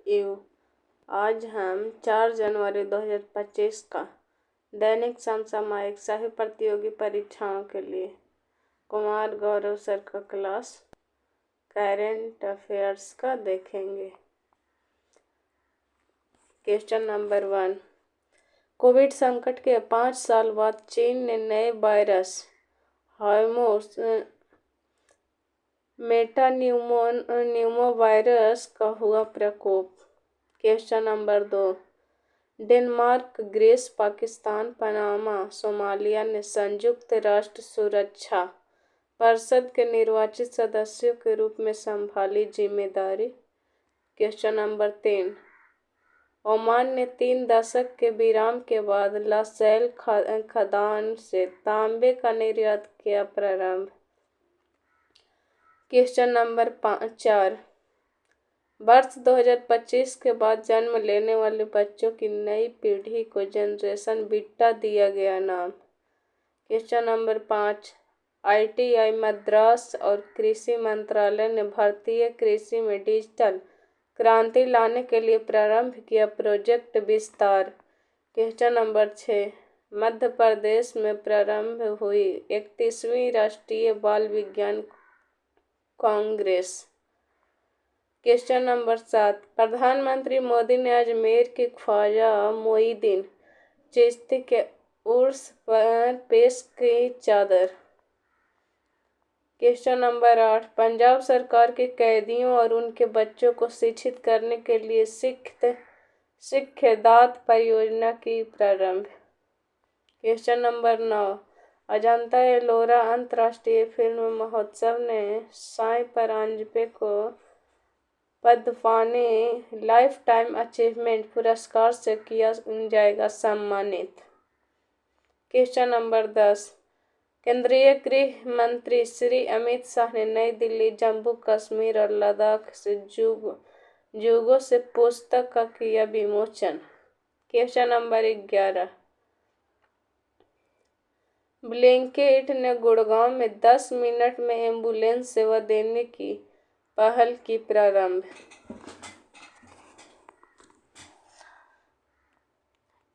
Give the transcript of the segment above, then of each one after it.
You. आज हम 4 जनवरी 2025 का दैनिक समसामयिक सभी प्रतियोगी परीक्षाओं के लिए कुमार गौरव सर का क्लास करेंट अफेयर्स का देखेंगे। Question number 1। कोविड संकट के 5 साल बाद चीन ने नए वायरस हार्मोस मेटान्यूमो वायरस का हुआ प्रकोप। Question number 2। Denmark, Greece, Pakistan, Panama, Somalia ने संयुक्त राष्ट्र सुरक्षा परिषद के निर्वाचित सदस्यों के रूप में संभाली जिम्मेदारी। Question number 3। ओमान ने 3 दशक के विराम के बाद लासैल खदान से तांबे का निर्यात किया प्रारंभ। Question number 4। वर्ष 2025 के बाद जन्म लेने वाले बच्चों की नई पीढ़ी को जनरेशन बीटा दिया गया नाम। Question number 5। ITI मद्रास और कृषि मंत्रालय ने भारतीय कृषि में डिजिटल क्रांति लाने के लिए प्रारंभ किया प्रोजेक्ट विस्तार। Question number 6। मध्य प्रदेश में प्रारंभ हुई 31वीं राष्ट्रीय बाल विज्ञान कांग्रेस। Question number 7। प्रधानमंत्री मोदी ने अजमेर के ख्वाजा मोइनुद्दीन चिश्ती के उर्स पर पेश की चादर। Question number 8। पंजाब सरकार के कैदियों और उनके बच्चों को शिक्षित करने के लिए शिक्षदात परियोजना की प्रारंभ। Question number 9। अजंता एलोरा अंतर्राष्ट्रीय फिल्म महोत्सव ने साई परांजपे को पद्मपाणि लाइफ टाइम अचीवमेंट पुरस्कार से किया जाएगा सम्मानित। Question number 10। केंद्रीय गृह मंत्री श्री अमित शाह ने नई दिल्ली, जम्मू कश्मीर और लद्दाख से जुगों से पुस्तक का किया विमोचन। Question number 11। ब्लिंकिट ने गुड़गांव में 10 मिनट में एम्बुलेंस सेवा देने की पहल की प्रारंभ।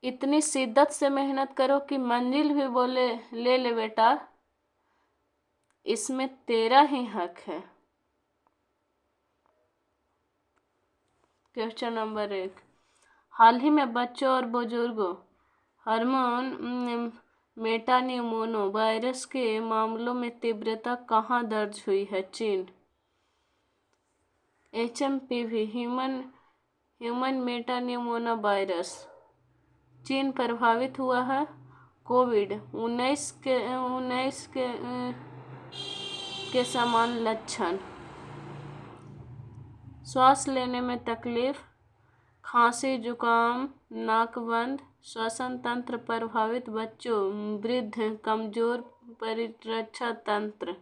इतनी शिद्दत से मेहनत करो कि मंजिल भी बोले ले ले बेटा, इसमें तेरा ही हक है। Question number 1। हाल ही में बच्चों और बुजुर्गों हार्मोन मेटान्यूमोनो वायरस के मामलों में तीव्रता कहाँ दर्ज हुई है? चीन। HMPV ह्यूमन मेटान्यूमोना वायरस चीन प्रभावित हुआ है। कोविड-19 के समान लक्षण, श्वास लेने में तकलीफ, खांसी, जुकाम, नाक बंद, श्वसन तंत्र प्रभावित बच्चों, वृद्ध, कमजोर प्रतिरक्षा तंत्र।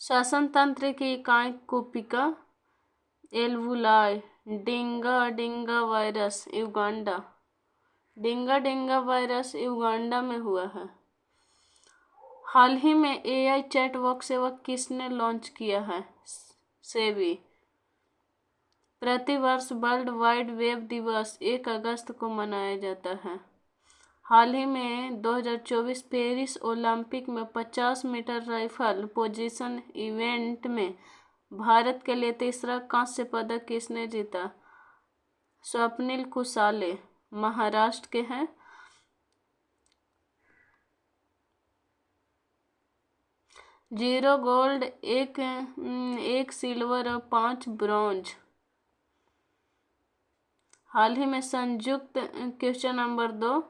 श्वसन तंत्र की इकाई कुपिका alveoli. डिंगा virus Uganda. डिंगा virus Uganda में हुआ है। हाल ही में AI चैटबॉक्स सेवा किसने लॉन्च किया है? सेबी। प्रतिवर्ष वर्ल्ड वाइड वेब दिवस 1 अगस्त को मनाया जाता है। हाल ही में 2024 पेरिस ओलंपिक में 50 मीटर राइफल पोजीशन इवेंट में भारत के लिए तीसरा कांस्य पदक किसने जीता? स्वप्निल कुसाले, महाराष्ट्र के हैं। जीरो गोल्ड, एक सिल्वर और 5 ब्रॉन्ज। हाल ही में क्वेश्चन नंबर 2।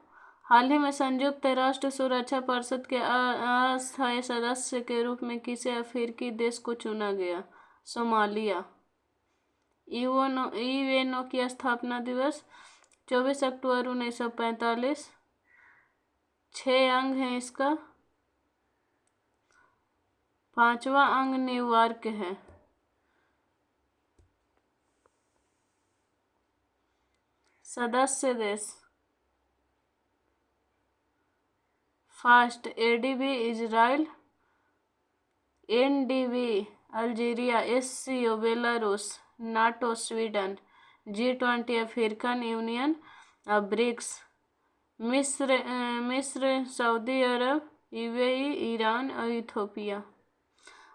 हाल ही में संयुक्त राष्ट्र सुरक्षा परिषद के अस्थायी सदस्य के रूप में किसे अफ्रीकी देश को चुना गया? सोमालिया। यूएनओ की स्थापना दिवस 24 अक्टूबर 1945। 6 अंग है इसका। 5वां अंग न्यूयॉर्क है। सदस्य देश first ADB Israel, NDV Algeria, SCO Belarus, NATO Sweden, G20 African union, BRICS मिस्र, सऊदी अरब, UAE, ईरान और इथियोपिया।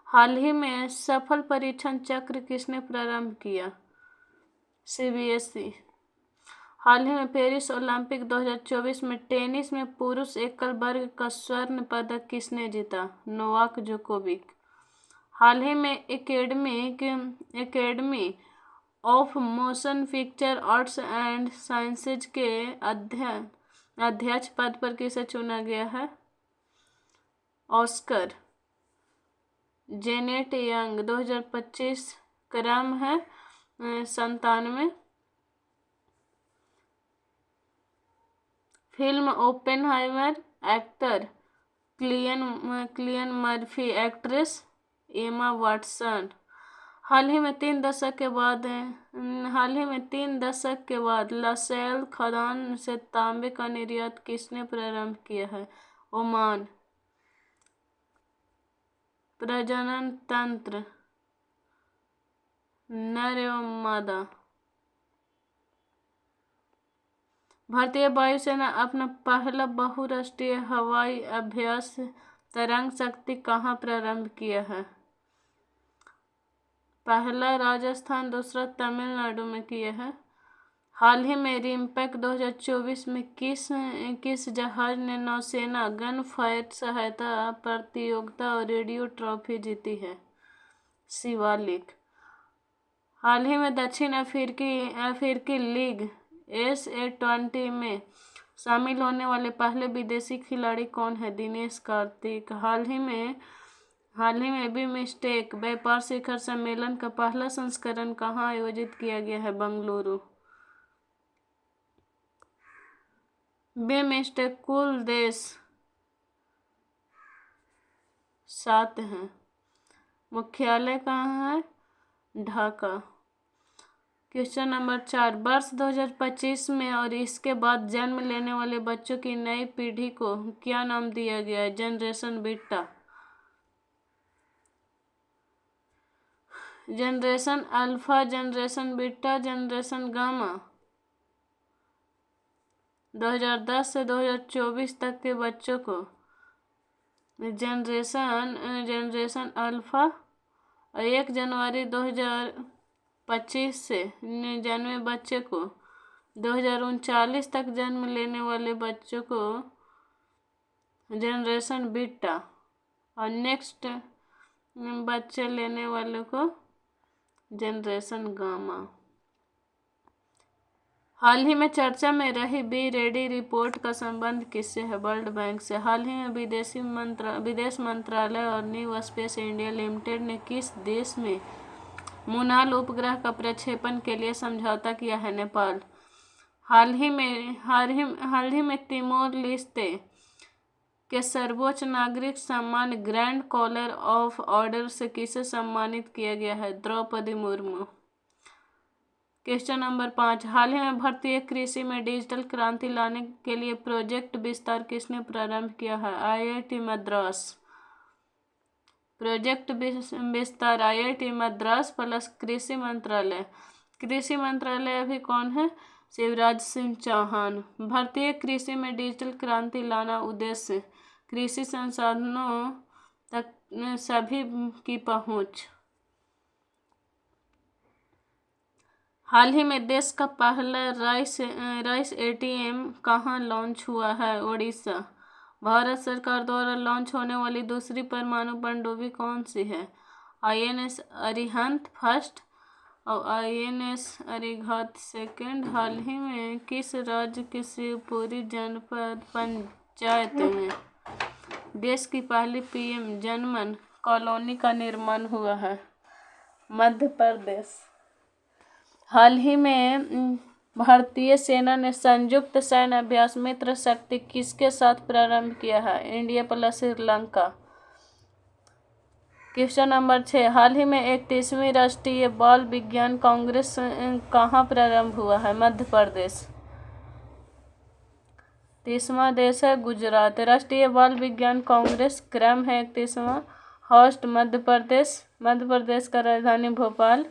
हाल ही में सफल परीक्षण चक्र किसने प्रारंभ किया? CBSE। हाल ही में पेरिस ओलंपिक 2024 में टेनिस में पुरुष एकल वर्ग का स्वर्ण पदक किसने जीता? Novak Djokovic. हाल ही में academy of motion picture arts and sciences के अध्यक्ष पद पर किसे चुना गया है? Oscar Janet young. 2025 क्रम है 97। Film Oppenheimer, actor Cillian Murphy, actress एमा वाटसन। हाल ही में 3 दशक के बाद लासेल खदान से तांबे का निर्यात किसने प्रारंभ किया है? ओमान। प्रजनन तंत्र नर एवं मादा। भारतीय वायुसेना अपना पहला बहुराष्ट्रीय हवाई अभ्यास तरंग शक्ति कहाँ प्रारंभ किया है? पहला राजस्थान, दूसरा तमिलनाडु में किया है। हाल ही में रिम्पैक 2024 में किस जहाज ने नौसेना गन फायर सहायता प्रतियोगिता और रेडियो ट्रॉफी जीती है? शिवालिक। हाल ही में दक्षिण अफ्रीकी लीग SA-20 में शामिल होने वाले पहले विदेशी खिलाड़ी कौन है? दिनेश कार्तिक। हाल ही में बिमस्टेक व्यापार शिखर सम्मेलन का पहला संस्करण कहाँ आयोजित किया गया है? बेंगलुरु। बिमस्टेक कुल देश 7 हैं। मुख्यालय कहाँ है? ढाका। क्वेश्चन नंबर 4, वर्ष 2025 में और इसके बाद जन्म लेने वाले बच्चों की नई पीढ़ी को क्या नाम दिया गया है? Generation beta, generation alpha, generation beta, generation gamma. 2010 से 2024 तक के बच्चों को जनरेशन अल्फा और 1 जनवरी 2025 से जन्मे बच्चे को 2039 तक जन्म लेने वाले बच्चों को जनरेशन बीटा और नेक्स्ट बच्चे लेने वाले को जनरेशन गामा। हाल ही में चर्चा में रही बी रेडी रिपोर्ट का संबंध किससे है? वर्ल्ड बैंक से। हाल ही में विदेश मंत्रालय और न्यू स्पेस इंडिया लिमिटेड ने किस देश में मुनाल उपग्रह का प्रक्षेपण के लिए समझौता किया है? नेपाल। हाल ही में तिमोर लेस्ते के सर्वोच्च नागरिक सम्मान ग्रैंड कॉलर ऑफ ऑर्डर से किसे सम्मानित किया गया है? द्रौपदी मुर्मू। क्वेश्चन नंबर 5, हाल ही में भारतीय कृषि में डिजिटल क्रांति लाने के लिए प्रोजेक्ट विस्तार किसने प्रारंभ किया है? IIT मद्रास। प्रोजेक्ट विस्तार IIT मद्रास प्लस कृषि मंत्रालय। कृषि मंत्रालय अभी कौन है? शिवराज सिंह चौहान। भारतीय कृषि में डिजिटल क्रांति लाना उद्देश्य कृषि संसाधनों तक सभी की पहुंच। हाल ही में देश का पहला राइस ATM कहाँ लॉन्च हुआ है? ओडिशा। भारत सरकार द्वारा लॉन्च होने वाली दूसरी परमाणु पनडुब्बी कौन सी है? INS अरिहंत फर्स्ट और INS अरिहंत सेकंड। हाल ही में किस राज्य की शिवपुरी जनपद पंचायत में देश की पहली PM जनमन कॉलोनी का निर्माण हुआ है? मध्य प्रदेश। हाल ही में भारतीय सेना ने संयुक्त सैन्य अभ्यास मित्र शक्ति किसके साथ प्रारंभ किया है? India plus Sri Lanka. Question number 6, हाल ही में 31वीं राष्ट्रीय बाल विज्ञान कांग्रेस कहाँ प्रारंभ हुआ है? मध्य प्रदेश। 30वां देश है गुजरात। राष्ट्रीय बाल विज्ञान कांग्रेस क्रम है 31वां। होस्ट मध्य प्रदेश का राजधानी भोपाल।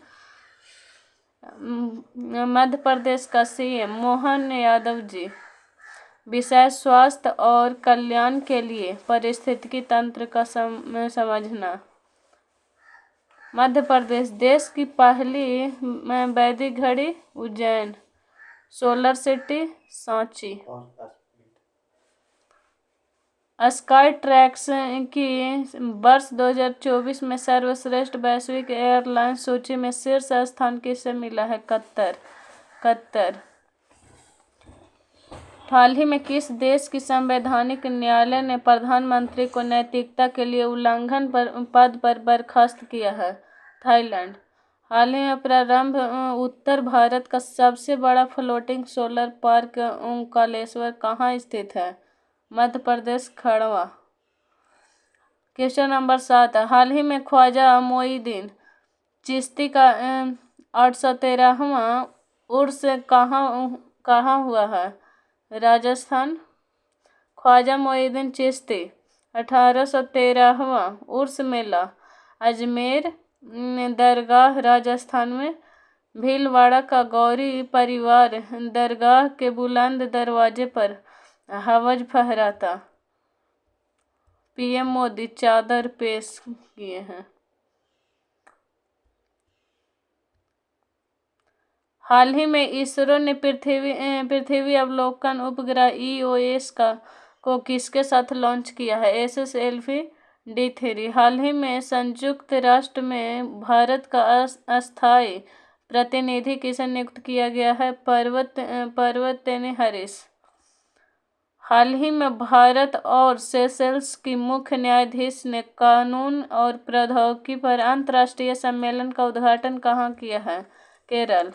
मध्य प्रदेश का सीएम मोहन यादव जी। विषय स्वास्थ्य और कल्याण के लिए पारिस्थितिकी तंत्र का समझना। मध्य प्रदेश देश की पहली वैदिक घड़ी Ujjain. Solar city Sanchi. Sky tracks की वर्ष 2024 में सर्वश्रेष्ठ वैश्विक एयरलाइन सूची में शीर्ष स्थान किसे मिला है? कतर। हाल ही में किस देश की संवैधानिक न्यायालय ने प्रधानमंत्री को नैतिकता के लिए उल्लंघन पद पर बर्खास्त किया है? थाईलैंड। हाल ही में प्रारंभ उत्तर भारत का सबसे बड़ा फ्लोटिंग सोलर पार्क ओंकारेश्वर कहाँ स्थित है? मध्य प्रदेश खंडवा। Question number 7। हाल ही में ख्वाजा मोइनुद्दीन चिश्ती का 813वां उर्स कहाँ हुआ है? राजस्थान। ख्वाजा मोइनुद्दीन चिश्ती 1813वां उर्स मेला अजमेर दरगाह राजस्थान में। भीलवाड़ा का गौरी परिवार दरगाह के बुलंद दरवाजे पर हवज फहराता। पीएम मोदी चादर पेश किए हैं। हाल ही में इसरो ने पृथ्वी अवलोकन उपग्रह EOS को किसके साथ लॉन्च किया है? SSLV-D3। हाल ही में संयुक्त राष्ट्र में भारत का अस्थायी प्रतिनिधि किसे नियुक्त किया गया है? पर्वतनेनी हरीश। हाल ही में भारत और सेशेल्स की मुख्य न्यायाधीश ने कानून और प्रौद्योगिकी पर अंतर्राष्ट्रीय सम्मेलन का उद्घाटन कहाँ किया है? केरल।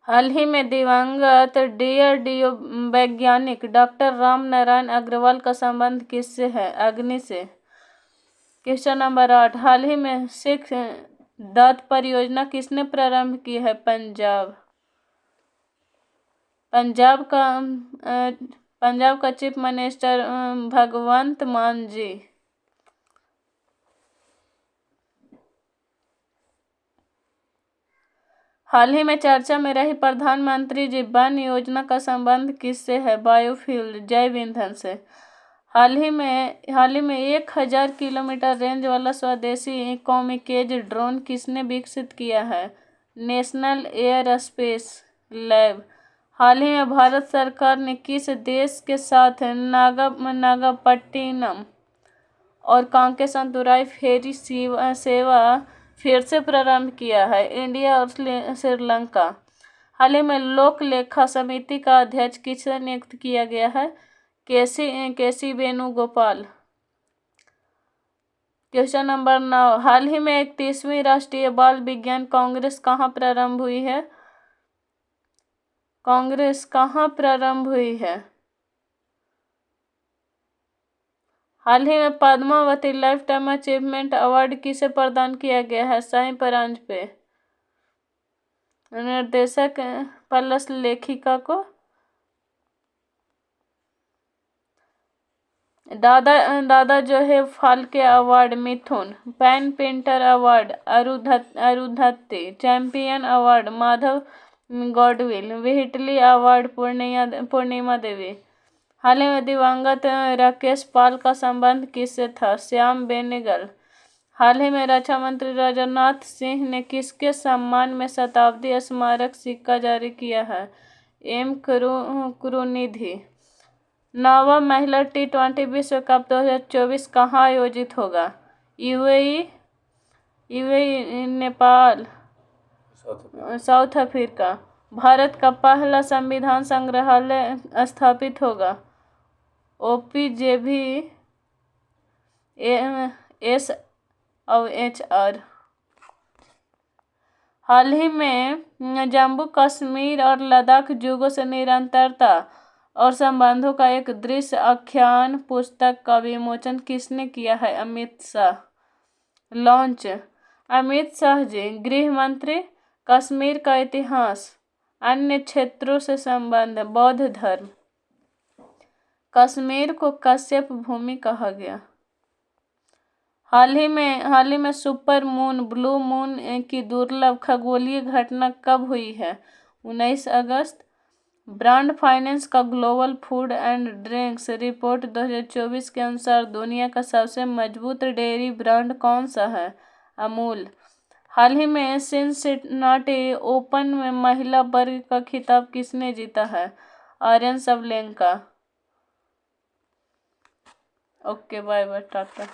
हाल ही में दिवंगत DRDO वैज्ञानिक डॉक्टर राम नारायण अग्रवाल का संबंध किससे है? अग्नि से। Question number 8। हाल ही में सिख दत्त परियोजना किसने प्रारंभ की है? पंजाब का चीफ मिनिस्टर भगवंत मान जी। हाल ही में चर्चा में रही प्रधानमंत्री जी वन योजना का संबंध किससे है? बायोफ्यूल जैव ईंधन से। हाल ही में 1000 किलोमीटर रेंज वाला स्वदेशी कामिकेज ड्रोन किसने विकसित किया है? National aerospace lab. हाल ही में भारत सरकार ने किस देश के साथ नागापट्टिनम और कांकेसंतुराई फेरी सेवा फिर से प्रारंभ किया है? इंडिया और श्रीलंका। हाल ही में लोक लेखा समिति का अध्यक्ष किसे नियुक्त किया गया है? केसी वेणुगोपाल। Question number 9। हाल ही में 31वीं राष्ट्रीय बाल विज्ञान कांग्रेस कहाँ प्रारंभ हुई है? हाल ही में Padmavati life time achievement award किसे प्रदान किया गया है? साई परांजपे। निर्देशक प्लस लेखिका को दादा जोहेब Phalke award Mithun. PEN Pinter award Arundhati. Champion award Madhav Gadgil. Whitley award Purnima Devi. हाल ही में दिवंगत राकेश पाल का संबंध किससे था? श्याम बेनेगल। हाल ही में रक्षा मंत्री राजनाथ सिंह ने किसके सम्मान में शताब्दी स्मारक सिक्का जारी किया है? एम करुणिधि। 9वां महिला T20 विश्व कप 2024 कहाँ आयोजित होगा? UAE Nepal south Africa. Bharat का पहला संविधान संग्रहालय स्थापित होगा? OPJB SHR। हाल ही में जम्मू कश्मीर और लद्दाख युगों से निरंतरता और संबंधों का एक दृश्य आख्यान पुस्तक का विमोचन किसने किया है? अमित शाह। लॉन्च अमित शाह जी। गृह मंत्री। कश्मीर का इतिहास। अन्य क्षेत्रों से संबंध। बौद्ध धर्म। कश्मीर को कश्यप भूमि कहा गया। हाल ही में सुपर मून ब्लू मून की दुर्लभ खगोलीय घटना कब हुई है? 19 अगस्त। ब्रांड फाइनेंस का global food and drinks report 2024 के अनुसार दुनिया का सबसे मजबूत डेयरी ब्रांड कौन सा है? अमूल। हाल ही में सिंसिनाटी ओपन में महिला वर्ग का खिताब किसने जीता है? Aryna Sabalenka. Okay, bye bye, Tata.